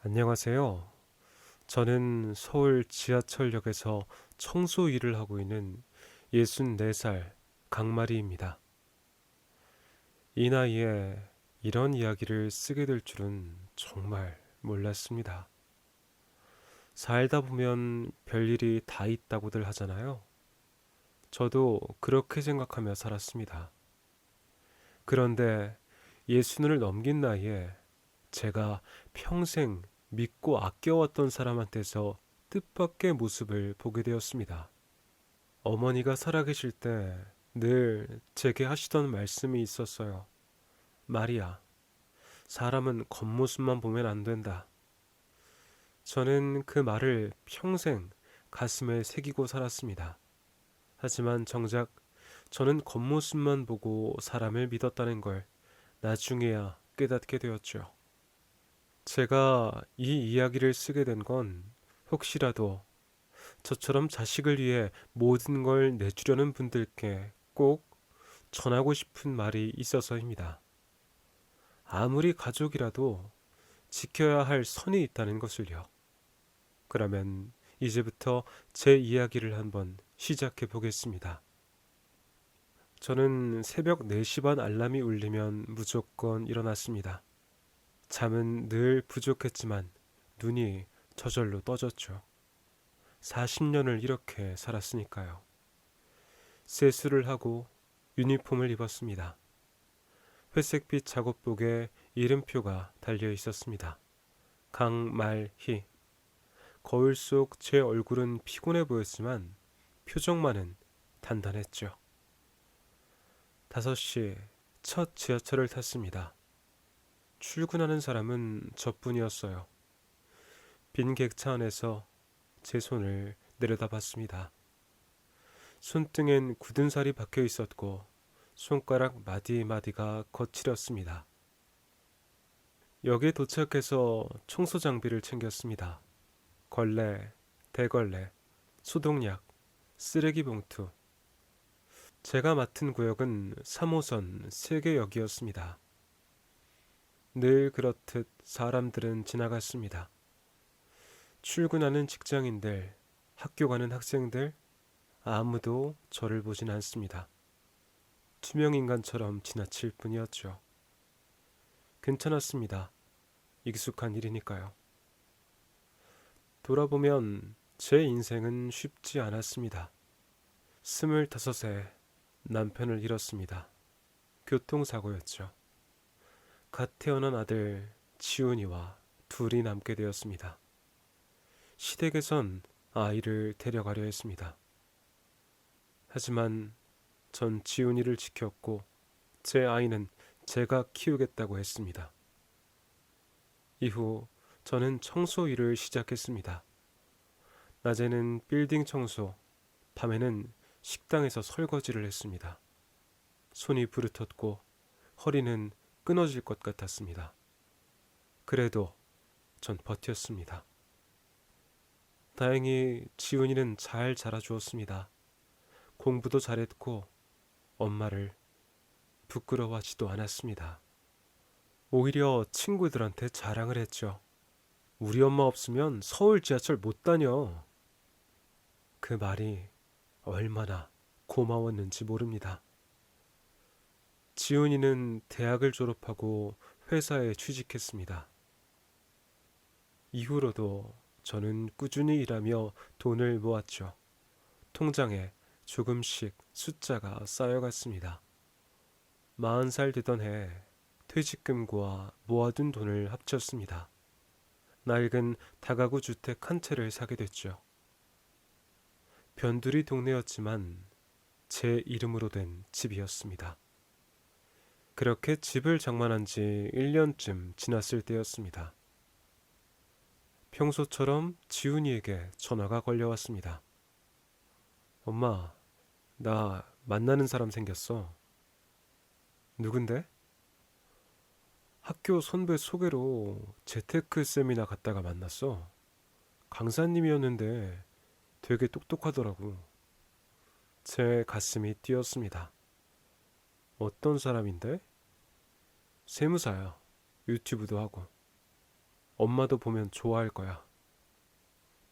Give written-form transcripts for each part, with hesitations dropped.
안녕하세요. 저는 서울 지하철역에서 청소 일을 하고 있는 64살 강마리입니다. 이 나이에 이런 이야기를 쓰게 될 줄은 정말 몰랐습니다. 살다 보면 별일이 다 있다고들 하잖아요. 저도 그렇게 생각하며 살았습니다. 그런데 60을 넘긴 나이에 제가 평생 믿고 아껴왔던 사람한테서 뜻밖의 모습을 보게 되었습니다. 어머니가 살아계실 때 늘 제게 하시던 말씀이 있었어요. 마리아, 사람은 겉모습만 보면 안 된다. 저는 그 말을 평생 가슴에 새기고 살았습니다. 하지만 정작 저는 겉모습만 보고 사람을 믿었다는 걸 나중에야 깨닫게 되었죠. 제가 이 이야기를 쓰게 된 건 혹시라도 저처럼 자식을 위해 모든 걸 내주려는 분들께 꼭 전하고 싶은 말이 있어서입니다. 아무리 가족이라도 지켜야 할 선이 있다는 것을요. 그러면 이제부터 제 이야기를 한번 시작해 보겠습니다. 저는 새벽 4시 반 알람이 울리면 무조건 일어났습니다. 잠은 늘 부족했지만 눈이 저절로 떠졌죠. 40년을 이렇게 살았으니까요. 세수를 하고 유니폼을 입었습니다. 회색빛 작업복에 이름표가 달려 있었습니다. 강말희. 거울 속 제 얼굴은 피곤해 보였지만 표정만은 단단했죠. 5시 첫 지하철을 탔습니다. 출근하는 사람은 저뿐이었어요. 빈 객차 안에서 제 손을 내려다봤습니다. 손등엔 굳은 살이 박혀 있었고 손가락 마디마디가 거칠었습니다. 역에 도착해서 청소 장비를 챙겼습니다. 걸레, 대걸레, 소독약, 쓰레기 봉투. 제가 맡은 구역은 3호선 세계역이었습니다. 늘 그렇듯 사람들은 지나갔습니다. 출근하는 직장인들, 학교 가는 학생들, 아무도 저를 보진 않습니다. 투명인간처럼 지나칠 뿐이었죠. 괜찮았습니다. 익숙한 일이니까요. 돌아보면 제 인생은 쉽지 않았습니다. 25세 남편을 잃었습니다. 교통사고였죠. 갓 태어난 아들 지훈이와 둘이 남게 되었습니다. 시댁에선 아이를 데려가려 했습니다. 하지만 전 지훈이를 지켰고 제 아이는 제가 키우겠다고 했습니다. 이후 저는 청소 일을 시작했습니다. 낮에는 빌딩 청소, 밤에는 식당에서 설거지를 했습니다. 손이 부르텄고 허리는 끊어질 것 같았습니다. 그래도 전 버텼습니다. 다행히 지훈이는 잘 자라주었습니다. 공부도 잘했고 엄마를 부끄러워하지도 않았습니다. 오히려 친구들한테 자랑을 했죠. 우리 엄마 없으면 서울 지하철 못 다녀. 그 말이 얼마나 고마웠는지 모릅니다. 지훈이는 대학을 졸업하고 회사에 취직했습니다. 이후로도 저는 꾸준히 일하며 돈을 모았죠. 통장에 조금씩 숫자가 쌓여갔습니다. 40살 되던 해 퇴직금과 모아둔 돈을 합쳤습니다. 낡은 다가구 주택 한 채를 사게 됐죠. 변두리 동네였지만 제 이름으로 된 집이었습니다. 그렇게 집을 장만한 지 1년쯤 지났을 때였습니다. 평소처럼 지훈이에게 전화가 걸려왔습니다. 엄마, 나 만나는 사람 생겼어. 누군데? 학교 선배 소개로 재테크 세미나 갔다가 만났어. 강사님이었는데 되게 똑똑하더라고. 제 가슴이 뛰었습니다. 어떤 사람인데? 세무사야. 유튜브도 하고. 엄마도 보면 좋아할 거야.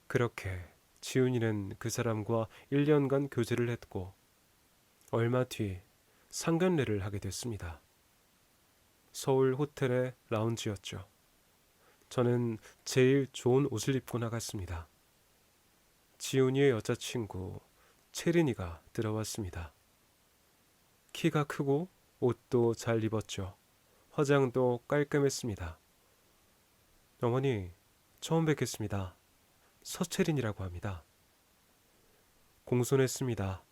그렇게 지훈이는 그 사람과 1년간 교제를 했고 얼마 뒤 상견례를 하게 됐습니다. 서울 호텔의 라운지였죠. 저는 제일 좋은 옷을 입고 나갔습니다. 지훈이의 여자친구 채린이가 들어왔습니다. 키가 크고 옷도 잘 입었죠. 화장도 깔끔했습니다. 어머니, 처음 뵙겠습니다. 서채린이라고 합니다. 공손했습니다.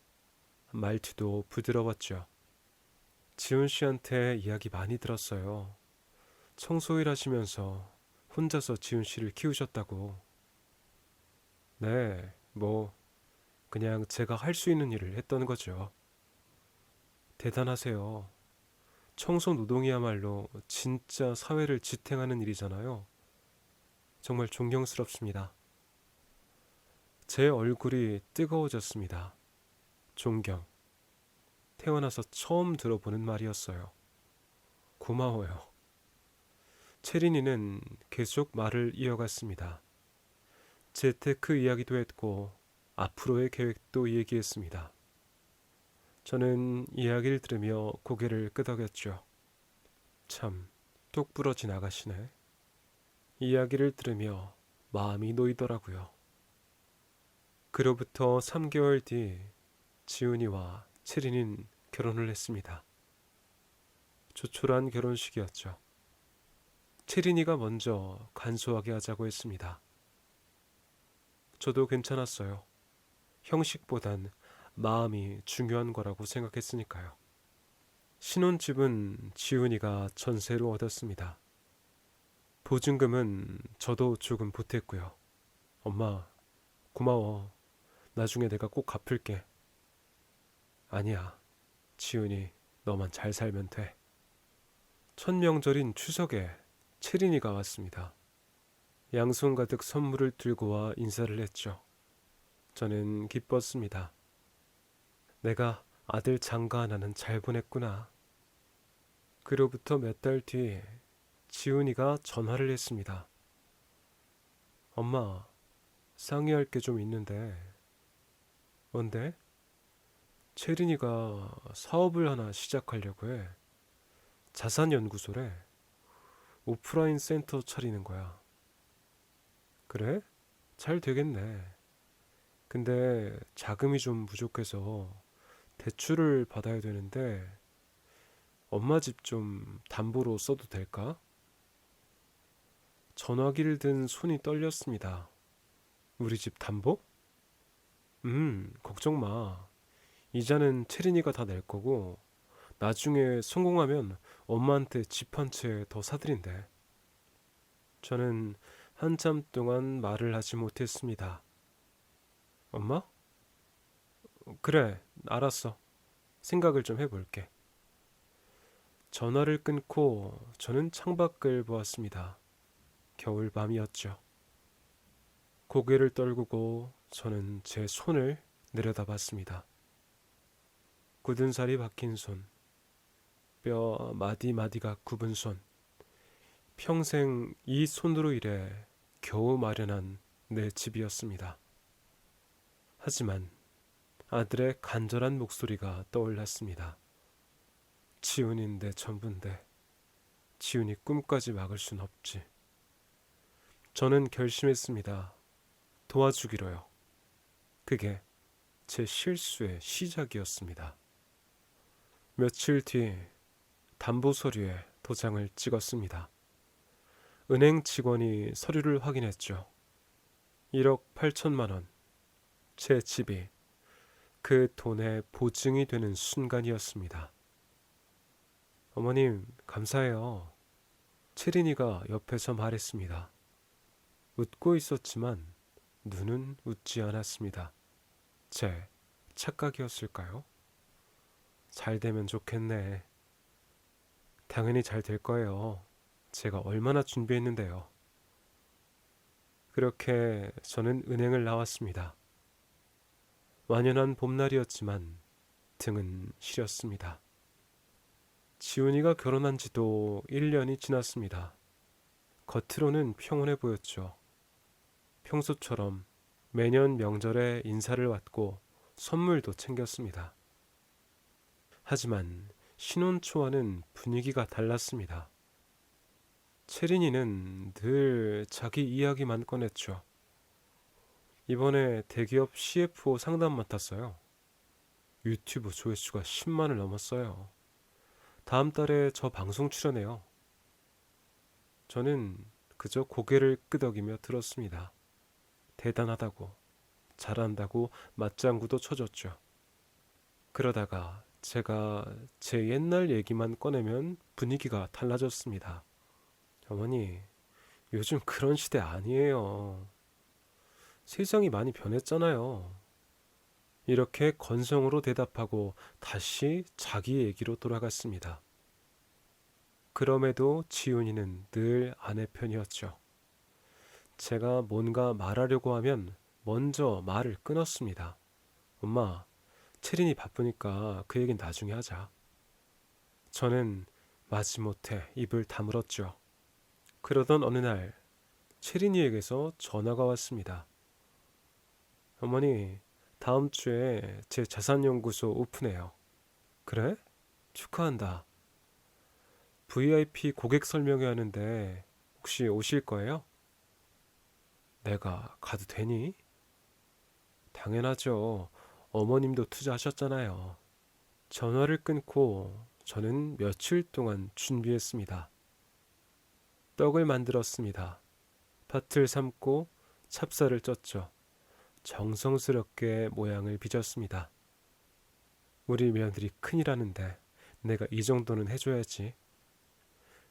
말투도 부드러웠죠. 지훈 씨한테 이야기 많이 들었어요. 청소일 하시면서 혼자서 지훈 씨를 키우셨다고. 네, 그냥 제가 할 수 있는 일을 했던 거죠. 대단하세요. 청소 노동이야말로 진짜 사회를 지탱하는 일이잖아요. 정말 존경스럽습니다. 제 얼굴이 뜨거워졌습니다. 존경. 태어나서 처음 들어보는 말이었어요. 고마워요. 채린이는 계속 말을 이어갔습니다. 재테크 이야기도 했고 앞으로의 계획도 얘기했습니다. 저는 이야기를 들으며 고개를 끄덕였죠. 참 똑부러진 아가씨네. 이야기를 들으며 마음이 놓이더라고요. 그로부터 3개월 뒤 지훈이와 채린이는 결혼을 했습니다. 조촐한 결혼식이었죠. 채린이가 먼저 간소하게 하자고 했습니다. 저도 괜찮았어요. 형식보단 마음이 중요한 거라고 생각했으니까요. 신혼집은 지훈이가 전세로 얻었습니다. 보증금은 저도 조금 보탰고요. 엄마, 고마워. 나중에 내가 꼭 갚을게. 아니야. 지훈이, 너만 잘 살면 돼. 첫 명절인 추석에 채린이가 왔습니다. 양손 가득 선물을 들고 와 인사를 했죠. 저는 기뻤습니다. 내가 아들 장가 하나는 잘 보냈구나. 그로부터 몇 달 뒤 지훈이가 전화를 했습니다. 엄마, 상의할 게 좀 있는데. 뭔데? 채린이가 사업을 하나 시작하려고 해. 자산연구소래. 오프라인 센터 차리는 거야. 그래? 잘 되겠네. 근데 자금이 좀 부족해서 대출을 받아야 되는데 엄마 집 좀 담보로 써도 될까? 전화기를 든 손이 떨렸습니다. 우리 집 담보? 걱정 마. 이자는 채린이가 다 낼 거고 나중에 성공하면 엄마한테 집 한 채 더 사드린대. 저는 한참 동안 말을 하지 못했습니다. 엄마? 그래, 알았어. 생각을 좀 해볼게. 전화를 끊고 저는 창밖을 보았습니다. 겨울밤이었죠. 고개를 떨구고 저는 제 손을 내려다봤습니다. 굳은 살이 박힌 손, 뼈 마디마디가 굽은 손, 평생 이 손으로 일해 겨우 마련한 내 집이었습니다. 하지만 아들의 간절한 목소리가 떠올랐습니다. 지훈인 내 전부인데 지훈이 꿈까지 막을 순 없지. 저는 결심했습니다. 도와주기로요. 그게 제 실수의 시작이었습니다. 며칠 뒤 담보 서류에 도장을 찍었습니다. 은행 직원이 서류를 확인했죠. 1억 8천만 원. 제 집이 그 돈의 보증이 되는 순간이었습니다. 어머님, 감사해요. 채린이가 옆에서 말했습니다. 웃고 있었지만 눈은 웃지 않았습니다. 제 착각이었을까요? 잘 되면 좋겠네. 당연히 잘 될 거예요. 제가 얼마나 준비했는데요. 그렇게 저는 은행을 나왔습니다. 완연한 봄날이었지만 등은 시렸습니다. 지훈이가 결혼한 지도 1년이 지났습니다. 겉으로는 평온해 보였죠. 평소처럼 매년 명절에 인사를 받고 선물도 챙겼습니다. 하지만 신혼 초와는 분위기가 달랐습니다. 채린이는 늘 자기 이야기만 꺼냈죠. 이번에 대기업 CFO 상담 맡았어요. 유튜브 조회수가 10만을 넘었어요. 다음 달에 저 방송 출연해요. 저는 그저 고개를 끄덕이며 들었습니다. 대단하다고, 잘한다고 맞장구도 쳐줬죠. 그러다가 제가 제 옛날 얘기만 꺼내면 분위기가 달라졌습니다. 어머니, 요즘 그런 시대 아니에요. 세상이 많이 변했잖아요. 이렇게 건성으로 대답하고 다시 자기 얘기로 돌아갔습니다. 그럼에도 지훈이는 늘 아내 편이었죠. 제가 뭔가 말하려고 하면 먼저 말을 끊었습니다. 엄마, 채린이 바쁘니까 그 얘긴 나중에 하자. 저는 마지못해 입을 다물었죠. 그러던 어느 날 채린이에게서 전화가 왔습니다. 어머니, 다음 주에 제 자산연구소 오픈해요. 그래? 축하한다. VIP 고객 설명회 하는데 혹시 오실 거예요? 내가 가도 되니? 당연하죠. 어머님도 투자하셨잖아요. 전화를 끊고 저는 며칠 동안 준비했습니다. 떡을 만들었습니다. 팥을 삶고 찹쌀을 쪘죠. 정성스럽게 모양을 빚었습니다. 우리 며느리 큰일 하는데 내가 이 정도는 해줘야지.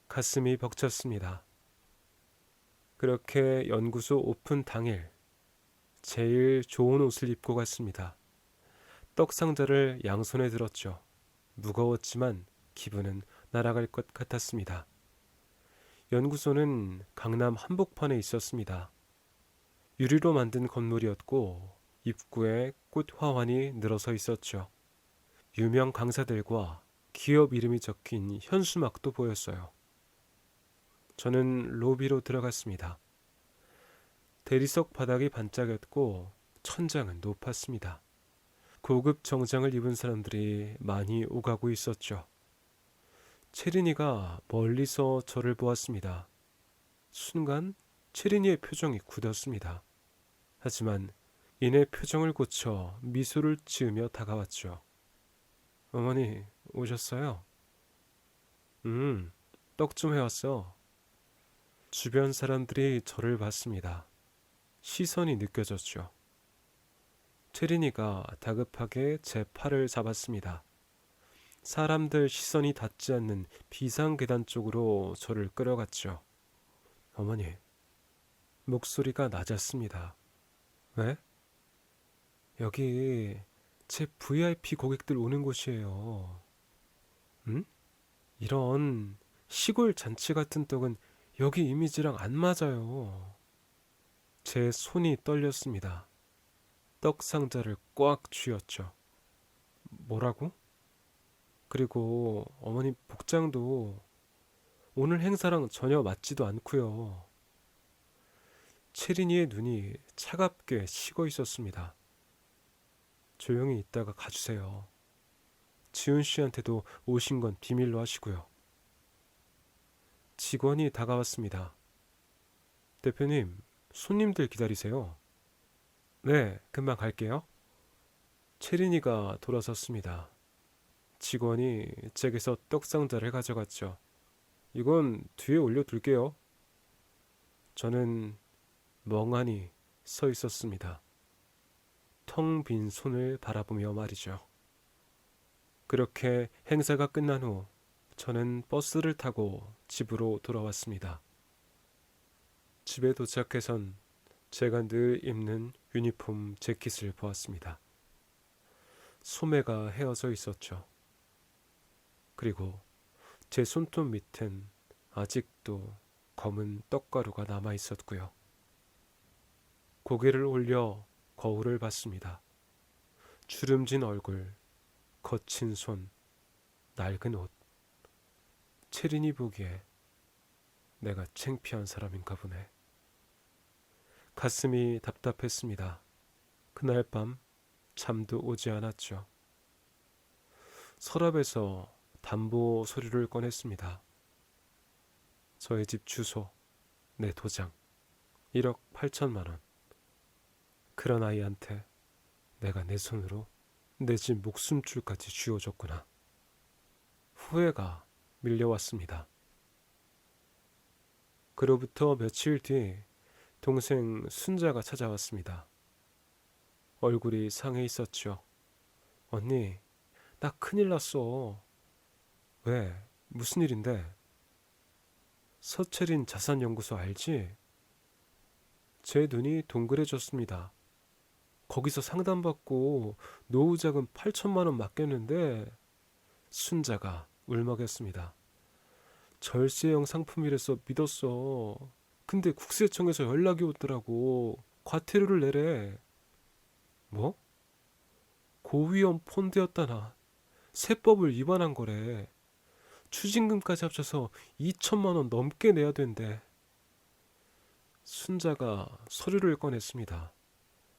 가슴이 벅찼습니다. 그렇게 연구소 오픈 당일 제일 좋은 옷을 입고 갔습니다. 떡 상자를 양손에 들었죠. 무거웠지만 기분은 날아갈 것 같았습니다. 연구소는 강남 한복판에 있었습니다. 유리로 만든 건물이었고 입구에 꽃 화환이 늘어서 있었죠. 유명 강사들과 기업 이름이 적힌 현수막도 보였어요. 저는 로비로 들어갔습니다. 대리석 바닥이 반짝였고 천장은 높았습니다. 고급 정장을 입은 사람들이 많이 오가고 있었죠. 채린이가 멀리서 저를 보았습니다. 순간 채린이의 표정이 굳었습니다. 하지만 이내 표정을 고쳐 미소를 지으며 다가왔죠. 어머니, 오셨어요? 떡 좀 해왔어. 주변 사람들이 저를 봤습니다. 시선이 느껴졌죠. 채린이가 다급하게 제 팔을 잡았습니다. 사람들 시선이 닿지 않는 비상계단 쪽으로 저를 끌어갔죠. 어머니, 목소리가 낮았습니다. 왜? 여기 제 VIP 고객들 오는 곳이에요. 응? 이런 시골 잔치 같은 떡은 여기 이미지랑 안 맞아요. 제 손이 떨렸습니다. 떡 상자를 꽉 쥐었죠. 뭐라고? 그리고 어머니 복장도 오늘 행사랑 전혀 맞지도 않고요. 채린이의 눈이 차갑게 식어 있었습니다. 조용히 있다가 가주세요. 지훈 씨한테도 오신 건 비밀로 하시고요. 직원이 다가왔습니다. 대표님, 손님들 기다리세요. 네, 금방 갈게요. 채린이가 돌아섰습니다. 직원이 제게서 떡상자를 가져갔죠. 이건 뒤에 올려둘게요. 저는 멍하니 서 있었습니다. 텅 빈 손을 바라보며 말이죠. 그렇게 행사가 끝난 후 저는 버스를 타고 집으로 돌아왔습니다. 집에 도착해선 제가 늘 입는 유니폼 재킷을 보았습니다. 소매가 헤어져 있었죠. 그리고 제 손톱 밑엔 아직도 검은 떡가루가 남아 있었고요. 고개를 올려 거울을 봤습니다. 주름진 얼굴, 거친 손, 낡은 옷. 채린이 보기에 내가 창피한 사람인가 보네. 가슴이 답답했습니다. 그날 밤 잠도 오지 않았죠. 서랍에서 담보 서류를 꺼냈습니다. 저의 집 주소, 내 도장, 1억 8천만 원. 그런 아이한테 내가 내 손으로 내 집 목숨줄까지 쥐어줬구나. 후회가 밀려왔습니다. 그로부터 며칠 뒤 동생 순자가 찾아왔습니다. 얼굴이 상해 있었죠. 언니, 나 큰일 났어. 왜? 무슨 일인데? 서채린 자산연구소 알지? 제 눈이 동그래졌습니다. 거기서 상담받고 노후자금 8천만 원 맡겼는데 순자가 울먹였습니다. 절세형 상품이라서 믿었어. 근데 국세청에서 연락이 오더라고. 과태료를 내래. 뭐? 고위험 폰드였다나. 세법을 위반한 거래. 추징금까지 합쳐서 2천만 원 넘게 내야 된대. 순자가 서류를 꺼냈습니다.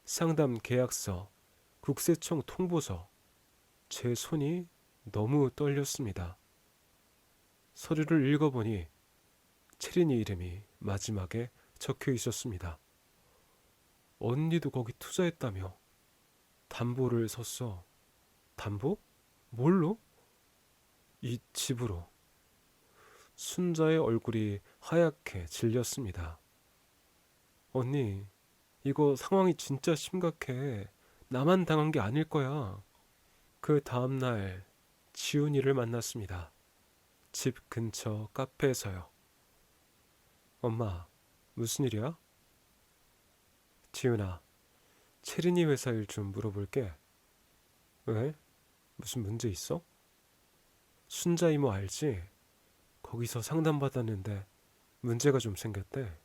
상담 계약서, 국세청 통보서. 제 손이 너무 떨렸습니다. 서류를 읽어보니 채린이 이름이 마지막에 적혀 있었습니다. 언니도 거기 투자했다며. 담보를 섰어. 담보? 뭘로? 이 집으로. 순자의 얼굴이 하얗게 질렸습니다. 언니, 이거 상황이 진짜 심각해. 나만 당한 게 아닐 거야. 그 다음날 지훈이를 만났습니다. 집 근처 카페에서요. 엄마, 무슨 일이야? 지훈아, 채린이 회사 일 좀 물어볼게. 왜? 무슨 문제 있어? 순자 이모 알지? 거기서 상담받았는데 문제가 좀 생겼대.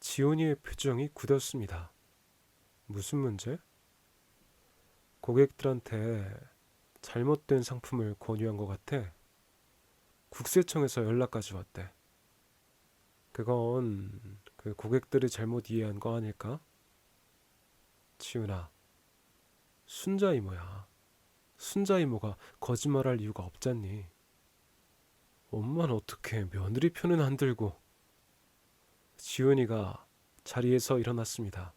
지훈이의 표정이 굳었습니다. 무슨 문제? 고객들한테 잘못된 상품을 권유한 것 같아. 국세청에서 연락까지 왔대. 그건 그 고객들이 잘못 이해한 거 아닐까? 지훈아, 순자 이모야. 순자 이모가 거짓말할 이유가 없잖니. 엄마는 어떻게 며느리 편은 안 들고. 지훈이가 자리에서 일어났습니다.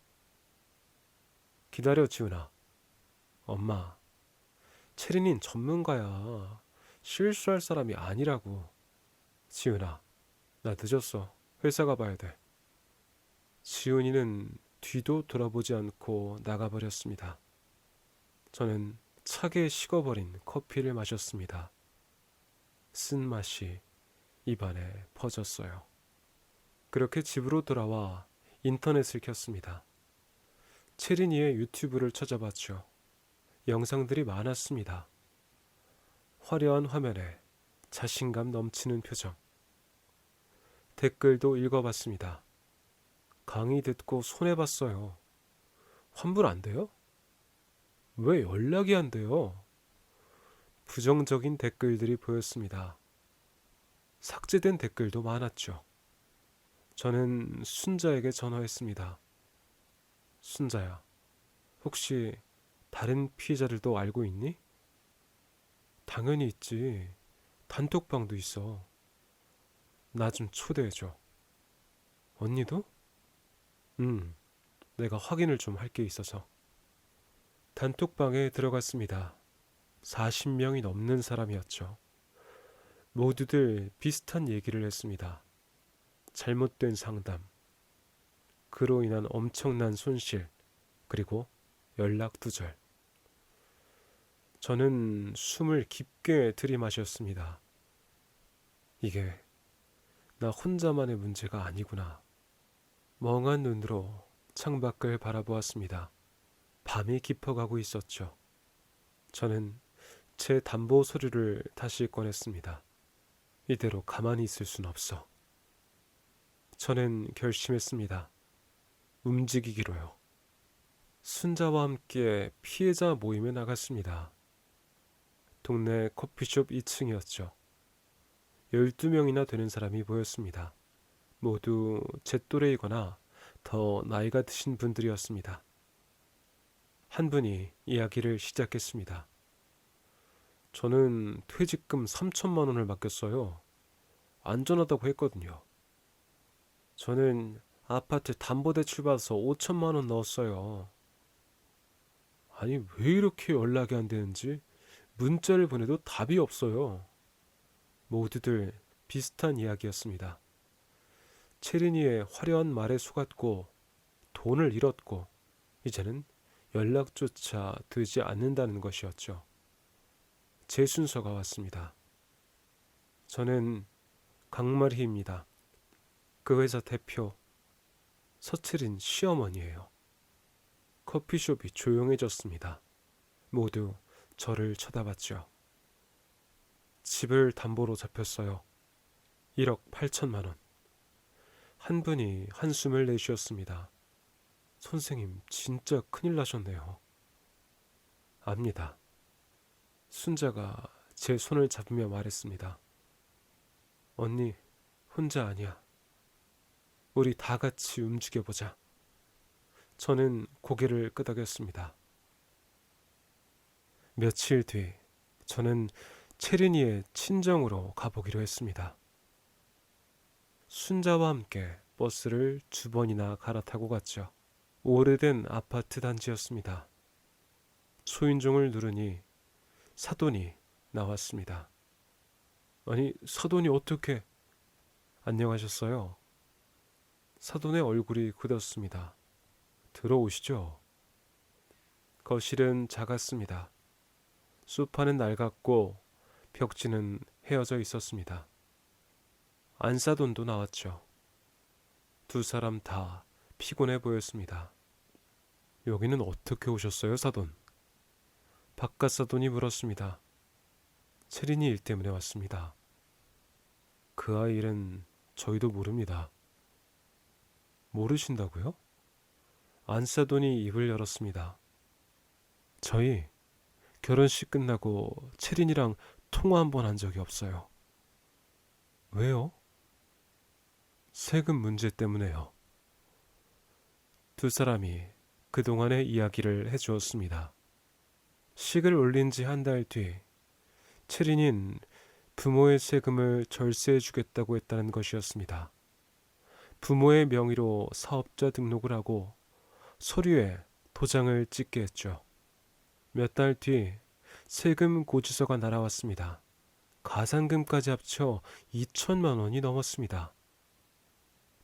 기다려, 지훈아. 엄마, 채린이는 전문가야. 실수할 사람이 아니라고. 지훈아, 나 늦었어. 회사 가봐야 돼. 지훈이는 뒤도 돌아보지 않고 나가버렸습니다. 저는 차게 식어버린 커피를 마셨습니다. 쓴맛이 입안에 퍼졌어요. 그렇게 집으로 돌아와 인터넷을 켰습니다. 채린이의 유튜브를 찾아봤죠. 영상들이 많았습니다. 화려한 화면에 자신감 넘치는 표정. 댓글도 읽어봤습니다. 강의 듣고 손해봤어요. 환불 안 돼요? 왜 연락이 안 돼요? 부정적인 댓글들이 보였습니다. 삭제된 댓글도 많았죠. 저는 순자에게 전화했습니다. 순자야, 혹시 다른 피해자들도 알고 있니? 당연히 있지. 단톡방도 있어. 나 좀 초대해줘. 언니도? 내가 확인을 좀 할 게 있어서. 단톡방에 들어갔습니다. 40명이 넘는 사람이었죠. 모두들 비슷한 얘기를 했습니다. 잘못된 상담, 그로 인한 엄청난 손실, 그리고 연락 두절. 저는 숨을 깊게 들이마셨습니다. 이게 나 혼자만의 문제가 아니구나. 멍한 눈으로 창밖을 바라보았습니다. 밤이 깊어가고 있었죠. 저는 제 담보 서류를 다시 꺼냈습니다. 이대로 가만히 있을 순 없어. 저는 결심했습니다. 움직이기로요. 순자와 함께 피해자 모임에 나갔습니다. 동네 커피숍 2층이었죠. 12명이나 되는 사람이 보였습니다. 모두 제 또래이거나 더 나이가 드신 분들이었습니다. 한 분이 이야기를 시작했습니다. 저는 퇴직금 3천만 원을 맡겼어요. 안전하다고 했거든요. 저는 아파트 담보대출 받아서 5천만 원 넣었어요. 아니, 왜 이렇게 연락이 안 되는지 문자를 보내도 답이 없어요. 모두들 비슷한 이야기였습니다. 체린이의 화려한 말에 속았고 돈을 잃었고 이제는 연락조차 되지 않는다는 것이었죠. 제 순서가 왔습니다. 저는 강마리입니다. 그 회사 대표 서채린 시어머니예요. 커피숍이 조용해졌습니다. 모두 저를 쳐다봤죠. 집을 담보로 잡혔어요. 1억 8천만 원. 한 분이 한숨을 내쉬었습니다. 선생님, 진짜 큰일 나셨네요. 압니다. 순자가 제 손을 잡으며 말했습니다. 언니, 혼자 아니야. 우리 다 같이 움직여보자. 저는 고개를 끄덕였습니다. 며칠 뒤 저는 체린이의 친정으로 가보기로 했습니다. 순자와 함께 버스를 2번이나 갈아타고 갔죠. 오래된 아파트 단지였습니다. 초인종을 누르니 사돈이 나왔습니다. 아니, 사돈이 어떻게... 안녕하셨어요. 사돈의 얼굴이 굳었습니다. 들어오시죠. 거실은 작았습니다. 소파는 낡았고 벽지는 헤어져 있었습니다. 안사돈도 나왔죠. 두 사람 다 피곤해 보였습니다. 여기는 어떻게 오셨어요, 사돈? 바깥 사돈이 물었습니다. 체린이 일 때문에 왔습니다. 그 아이 일은 저희도 모릅니다. 모르신다고요? 안사돈이 입을 열었습니다. 저희 결혼식 끝나고 체린이랑 통화 한 번 한 적이 없어요. 왜요? 세금 문제 때문에요. 두 사람이 그동안의 이야기를 해주었습니다. 식을 올린 지 한 달 뒤 체린인 부모의 세금을 절세해주겠다고 했다는 것이었습니다. 부모의 명의로 사업자 등록을 하고 서류에 도장을 찍게 했죠. 몇 달 뒤 세금 고지서가 날아왔습니다. 가산금까지 합쳐 2천만 원이 넘었습니다.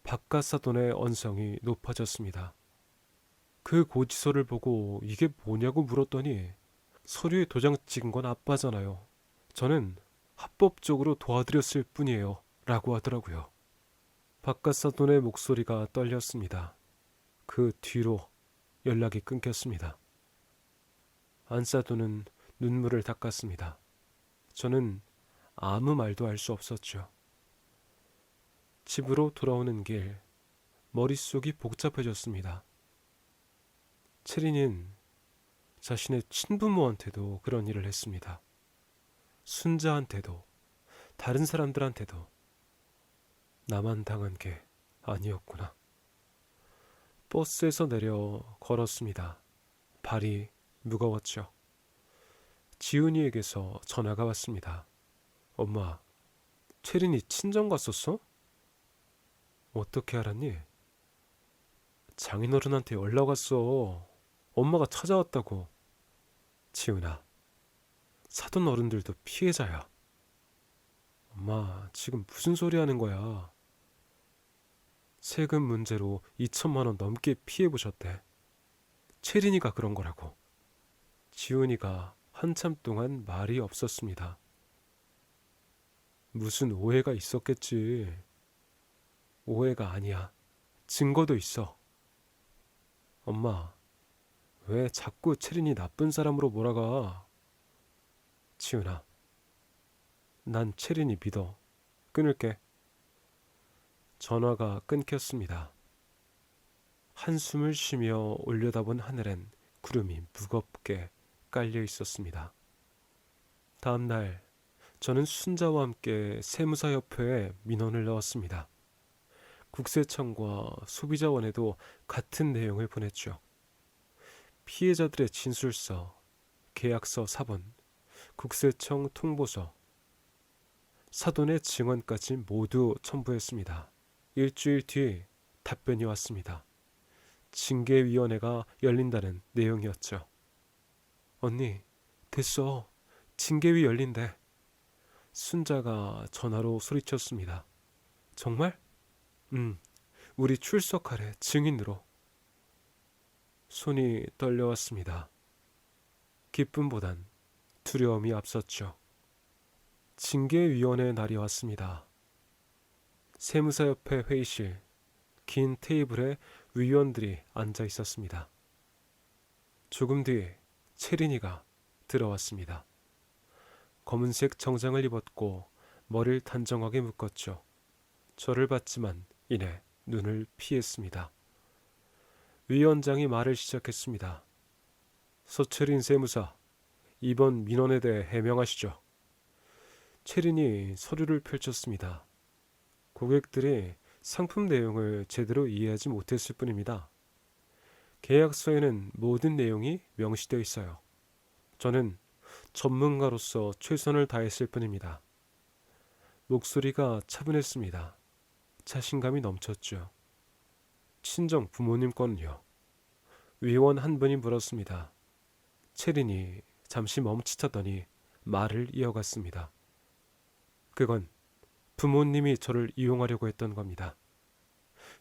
바깥 사돈의 언성이 높아졌습니다. 그 고지서를 보고 이게 뭐냐고 물었더니 서류에 도장 찍은 건 아빠잖아요. 저는 합법적으로 도와드렸을 뿐이에요. 라고 하더라고요. 바깥 사돈의 목소리가 떨렸습니다. 그 뒤로 연락이 끊겼습니다. 안사돈은 눈물을 닦았습니다. 저는 아무 말도 할 수 없었죠. 집으로 돌아오는 길 머릿속이 복잡해졌습니다. 체린은 자신의 친부모한테도 그런 일을 했습니다. 순자한테도 다른 사람들한테도 나만 당한 게 아니었구나. 버스에서 내려 걸었습니다. 발이 무거웠죠. 지훈이에게서 전화가 왔습니다. 엄마, 체린이 친정 갔었어? 어떻게 알았니? 장인어른한테 연락 왔어. 엄마가 찾아왔다고. 지훈아, 사돈 어른들도 피해자야. 엄마, 지금 무슨 소리 하는 거야? 세금 문제로 2천만 원 넘게 피해보셨대. 체린이가 그런 거라고. 지훈이가 한참 동안 말이 없었습니다. 무슨 오해가 있었겠지. 오해가 아니야. 증거도 있어. 엄마, 왜 자꾸 체린이 나쁜 사람으로 몰아가? 지훈아, 난 체린이 믿어. 끊을게. 전화가 끊겼습니다. 한숨을 쉬며 올려다본 하늘엔 구름이 무겁게 깔려 있었습니다. 다음 날 저는 순자와 함께 세무사협회에 민원을 넣었습니다. 국세청과 소비자원에도 같은 내용을 보냈죠. 피해자들의 진술서, 계약서 사본, 국세청 통보서, 사돈의 증언까지 모두 첨부했습니다. 일주일 뒤 답변이 왔습니다. 징계위원회가 열린다는 내용이었죠. 언니, 됐어. 징계위 열린대. 순자가 전화로 소리쳤습니다. 정말? 우리 출석하래, 증인으로. 손이 떨려왔습니다. 기쁨보단 두려움이 앞섰죠. 징계위원회 날이 왔습니다. 세무사협회 회의실, 긴 테이블에 위원들이 앉아 있었습니다. 조금 뒤 채린이가 들어왔습니다. 검은색 정장을 입었고 머리를 단정하게 묶었죠. 저를 봤지만 이내 눈을 피했습니다. 위원장이 말을 시작했습니다. 서채린 세무사, 이번 민원에 대해 해명하시죠. 채린이 서류를 펼쳤습니다. 고객들이 상품 내용을 제대로 이해하지 못했을 뿐입니다. 계약서에는 모든 내용이 명시되어 있어요. 저는 전문가로서 최선을 다했을 뿐입니다. 목소리가 차분했습니다. 자신감이 넘쳤죠. 친정 부모님 건요. 위원 한 분이 물었습니다. 채린이 잠시 멈칫하더니 말을 이어갔습니다. 그건 부모님이 저를 이용하려고 했던 겁니다.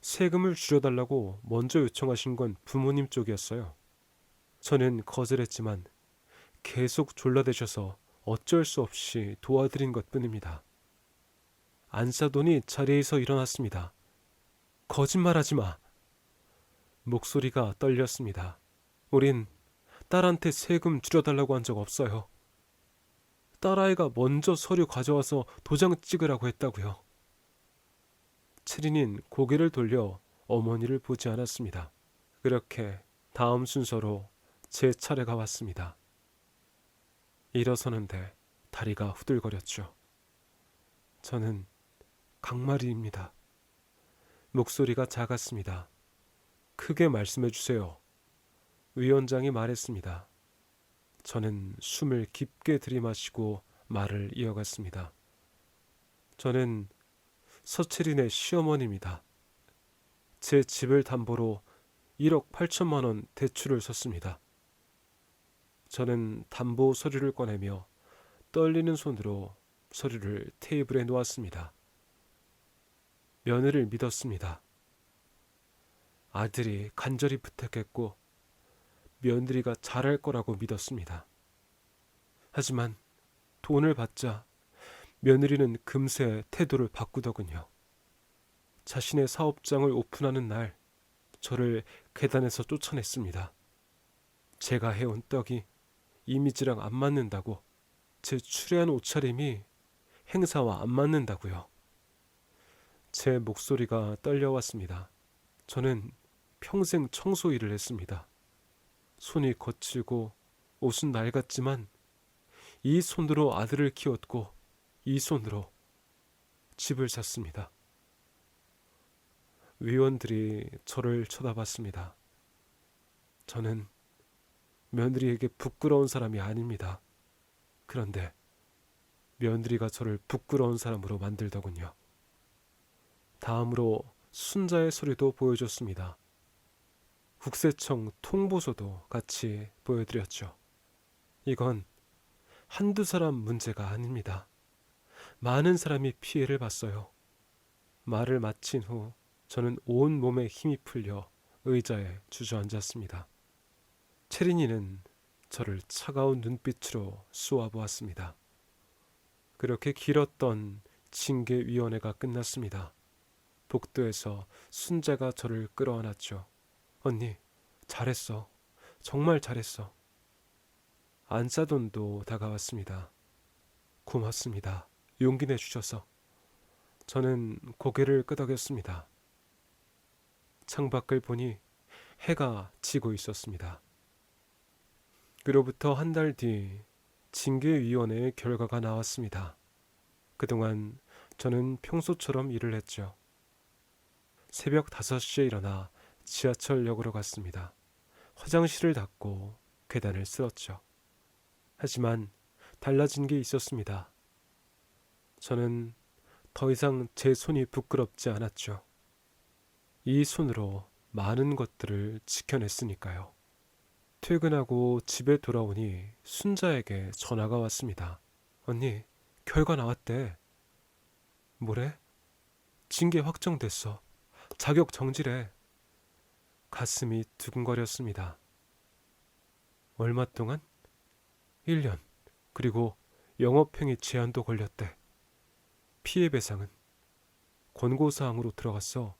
세금을 줄여달라고 먼저 요청하신 건 부모님 쪽이었어요. 저는 거절했지만 계속 졸라대셔서 어쩔 수 없이 도와드린 것뿐입니다. 안사돈이 자리에서 일어났습니다. 거짓말하지 마. 목소리가 떨렸습니다. 우린 딸한테 세금 줄여달라고 한 적 없어요. 딸아이가 먼저 서류 가져와서 도장 찍으라고 했다고요. 채린이는 고개를 돌려 어머니를 보지 않았습니다. 그렇게 다음 순서로 제 차례가 왔습니다. 일어서는데 다리가 후들거렸죠. 저는 강마리입니다. 목소리가 작았습니다. 크게 말씀해 주세요. 위원장이 말했습니다. 저는 숨을 깊게 들이마시고 말을 이어갔습니다. 저는 서채린의 시어머니입니다. 제 집을 담보로 1억 8천만 원 대출을 섰습니다. 저는 담보 서류를 꺼내며 떨리는 손으로 서류를 테이블에 놓았습니다. 며느리를 믿었습니다. 아들이 간절히 부탁했고 며느리가 잘할 거라고 믿었습니다. 하지만 돈을 받자 며느리는 금세 태도를 바꾸더군요. 자신의 사업장을 오픈하는 날 저를 계단에서 쫓아냈습니다. 제가 해온 떡이 이미지랑 안 맞는다고, 제 추레한 옷차림이 행사와 안 맞는다고요. 제 목소리가 떨려왔습니다. 저는 평생 청소 일을 했습니다. 손이 거칠고 옷은 낡았지만 이 손으로 아들을 키웠고 이 손으로 집을 샀습니다. 위원들이 저를 쳐다봤습니다. 저는 며느리에게 부끄러운 사람이 아닙니다. 그런데 며느리가 저를 부끄러운 사람으로 만들더군요. 다음으로 순자의 서류도 보여줬습니다. 국세청 통보서도 같이 보여드렸죠. 이건 한두 사람 문제가 아닙니다. 많은 사람이 피해를 봤어요. 말을 마친 후 저는 온 몸에 힘이 풀려 의자에 주저앉았습니다. 채린이는 저를 차가운 눈빛으로 쏘아보았습니다. 그렇게 길었던 징계위원회가 끝났습니다. 복도에서 순자가 저를 끌어안았죠. 언니, 잘했어. 정말 잘했어. 안사돈도 다가왔습니다. 고맙습니다. 용기 내주셔서. 저는 고개를 끄덕였습니다. 창밖을 보니 해가 지고 있었습니다. 그로부터 한 달 뒤 징계위원회의 결과가 나왔습니다. 그동안 저는 평소처럼 일을 했죠. 새벽 5시에 일어나 지하철역으로 갔습니다. 화장실을 닦고 계단을 쓸었죠. 하지만 달라진 게 있었습니다. 저는 더 이상 제 손이 부끄럽지 않았죠. 이 손으로 많은 것들을 지켜냈으니까요. 퇴근하고 집에 돌아오니 순자에게 전화가 왔습니다. 언니, 결과 나왔대. 뭐래? 징계 확정됐어. 자격 정지래. 가슴이 두근거렸습니다. 얼마 동안? 1년. 그리고 영업행위 제한도 걸렸대. 피해 배상은? 권고사항으로 들어갔어.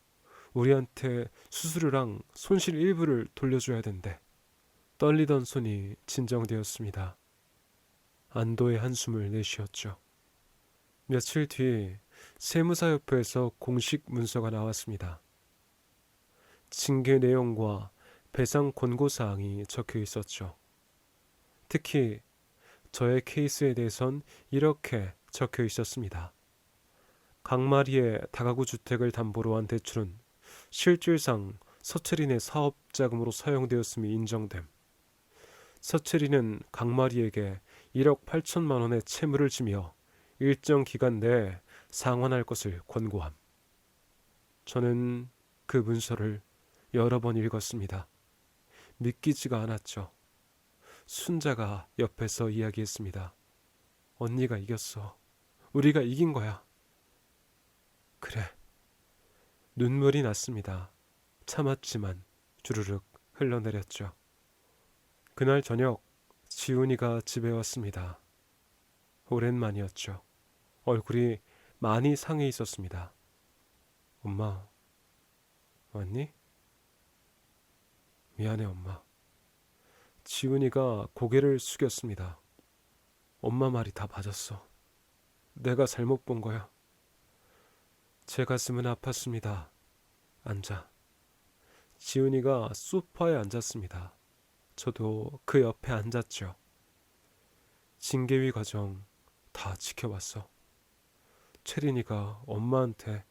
우리한테 수수료랑 손실 일부를 돌려줘야 된대. 떨리던 손이 진정되었습니다. 안도의 한숨을 내쉬었죠. 며칠 뒤 세무사협회에서 공식 문서가 나왔습니다. 징계 내용과 배상 권고사항이 적혀 있었죠. 특히 저의 케이스에 대해선 이렇게 적혀 있었습니다. 강마리의 다가구 주택을 담보로 한 대출은 실질상 서채린의 사업 자금으로 사용되었음이 인정됨. 서채린은 강마리에게 1억 8천만 원의 채무를 지며 일정 기간 내에 상환할 것을 권고함. 저는 그 문서를 여러 번 읽었습니다. 믿기지가 않았죠. 순자가 옆에서 이야기했습니다. 언니가 이겼어. 우리가 이긴 거야. 그래. 눈물이 났습니다. 참았지만 주르륵 흘러내렸죠. 그날 저녁 지훈이가 집에 왔습니다. 오랜만이었죠. 얼굴이 많이 상해 있었습니다. 엄마, 왔니? 미안해, 엄마. 지훈이가 고개를 숙였습니다. 엄마 말이 다 맞았어. 내가 잘못 본 거야. 제 가슴은 아팠습니다. 앉아. 지훈이가 소파에 앉았습니다. 저도 그 옆에 앉았죠. 징계위 과정 다 지켜봤어. 채린이가 엄마한테,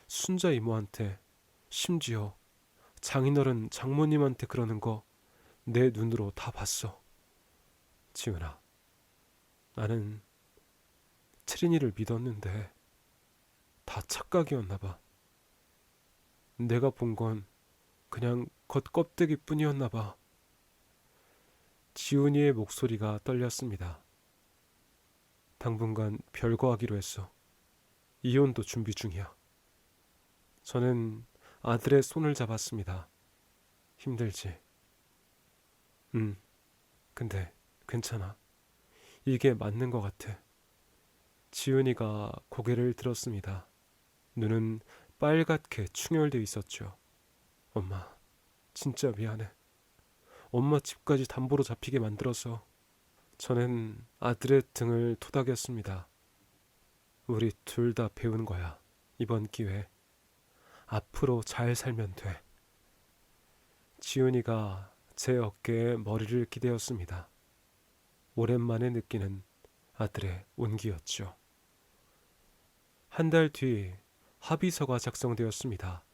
순자 이모한테, 심지어 장인어른 장모님한테 그러는 거 내 눈으로 다 봤어. 지훈아, 나는 채린이를 믿었는데 다 착각이었나 봐. 내가 본 건 그냥 겉껍데기 뿐이었나 봐. 지훈이의 목소리가 떨렸습니다. 당분간 별거하기로 했어. 이혼도 준비 중이야. 저는 아들의 손을 잡았습니다. 힘들지? 근데 괜찮아. 이게 맞는 것 같아. 지훈이가 고개를 들었습니다. 눈은 빨갛게 충혈되어 있었죠. 엄마, 진짜 미안해. 엄마 집까지 담보로 잡히게 만들어서. 저는 아들의 등을 토닥였습니다. 우리 둘 다 배운 거야. 이번 기회. 앞으로 잘 살면 돼. 지훈이가 제 어깨에 머리를 기대었습니다. 오랜만에 느끼는 아들의 온기였죠. 한 달 뒤 합의서가 작성되었습니다.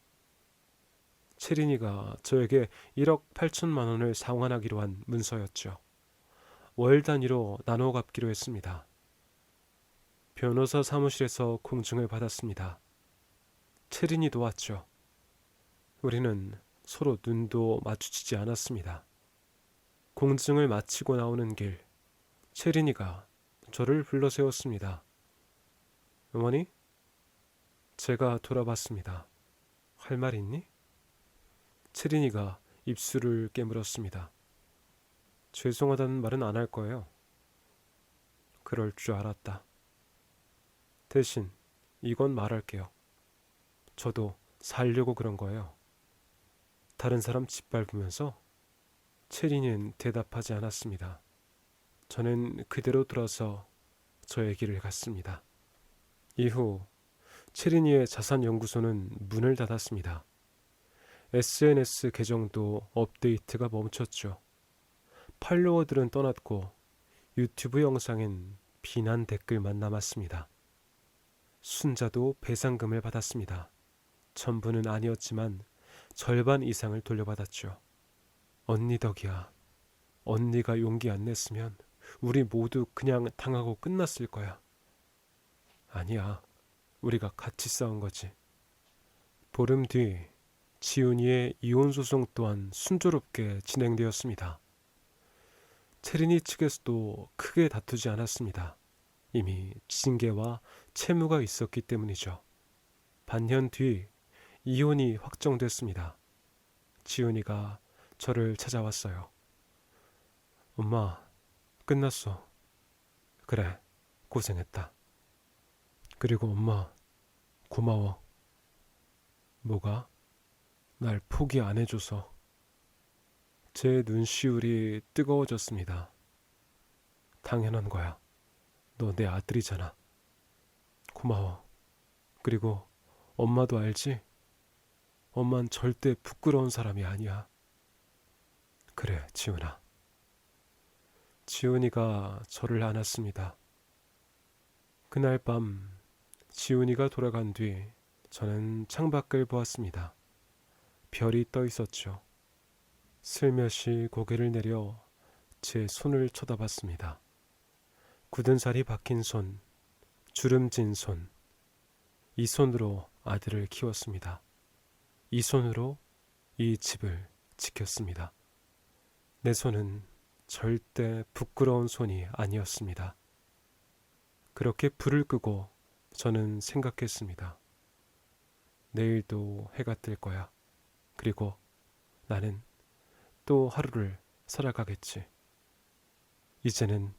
채린이가 저에게 1억 8천만 원을 상환하기로 한 문서였죠. 월 단위로 나눠 갚기로 했습니다. 변호사 사무실에서 공증을 받았습니다. 채린이도 왔죠. 우리는 서로 눈도 마주치지 않았습니다. 공증을 마치고 나오는 길, 채린이가 저를 불러 세웠습니다. 어머니? 제가 돌아봤습니다. 할 말 있니? 채린이가 입술을 깨물었습니다. 죄송하다는 말은 안 할 거예요. 그럴 줄 알았다. 대신 이건 말할게요. 저도 살려고 그런 거예요. 다른 사람 짓밟으면서 채린이는 대답하지 않았습니다. 저는 그대로 들어서 저의 길을 갔습니다. 이후 채린이의 자산연구소는 문을 닫았습니다. SNS 계정도 업데이트가 멈췄죠. 팔로워들은 떠났고 유튜브 영상엔 비난 댓글만 남았습니다. 순자도 배상금을 받았습니다. 전부는 아니었지만 절반 이상을 돌려받았죠. 언니 덕이야. 언니가 용기 안 냈으면 우리 모두 그냥 당하고 끝났을 거야. 아니야. 우리가 같이 싸운 거지. 보름 뒤 지훈이의 이혼 소송 또한 순조롭게 진행되었습니다. 체린이 측에서도 크게 다투지 않았습니다. 이미 징계와 채무가 있었기 때문이죠. 반년 뒤 이혼이 확정됐습니다. 지훈이가 저를 찾아왔어요. 엄마, 끝났어. 그래, 고생했다. 그리고 엄마, 고마워. 뭐가? 날 포기 안 해줘서. 제 눈시울이 뜨거워졌습니다. 당연한 거야. 너 내 아들이잖아. 고마워. 그리고 엄마도 알지? 엄만 절대 부끄러운 사람이 아니야. 그래, 지훈아. 지훈이가 저를 안았습니다. 그날 밤 지훈이가 돌아간 뒤 저는 창밖을 보았습니다. 별이 떠 있었죠. 슬며시 고개를 내려 제 손을 쳐다봤습니다. 굳은 살이 박힌 손, 주름진 손. 이 손으로 아들을 키웠습니다. 이 손으로 이 집을 지켰습니다. 내 손은 절대 부끄러운 손이 아니었습니다. 그렇게 불을 끄고 저는 생각했습니다. 내일도 해가 뜰 거야. 그리고 나는 또 하루를 살아가겠지. 이제는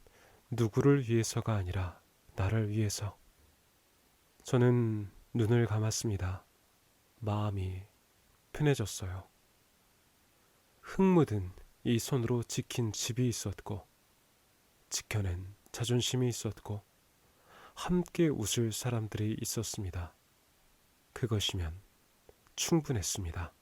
누구를 위해서가 아니라 나를 위해서. 저는 눈을 감았습니다. 마음이 편해졌어요. 흙 묻은 이 손으로 지킨 집이 있었고, 지켜낸 자존심이 있었고, 함께 웃을 사람들이 있었습니다. 그것이면 충분했습니다.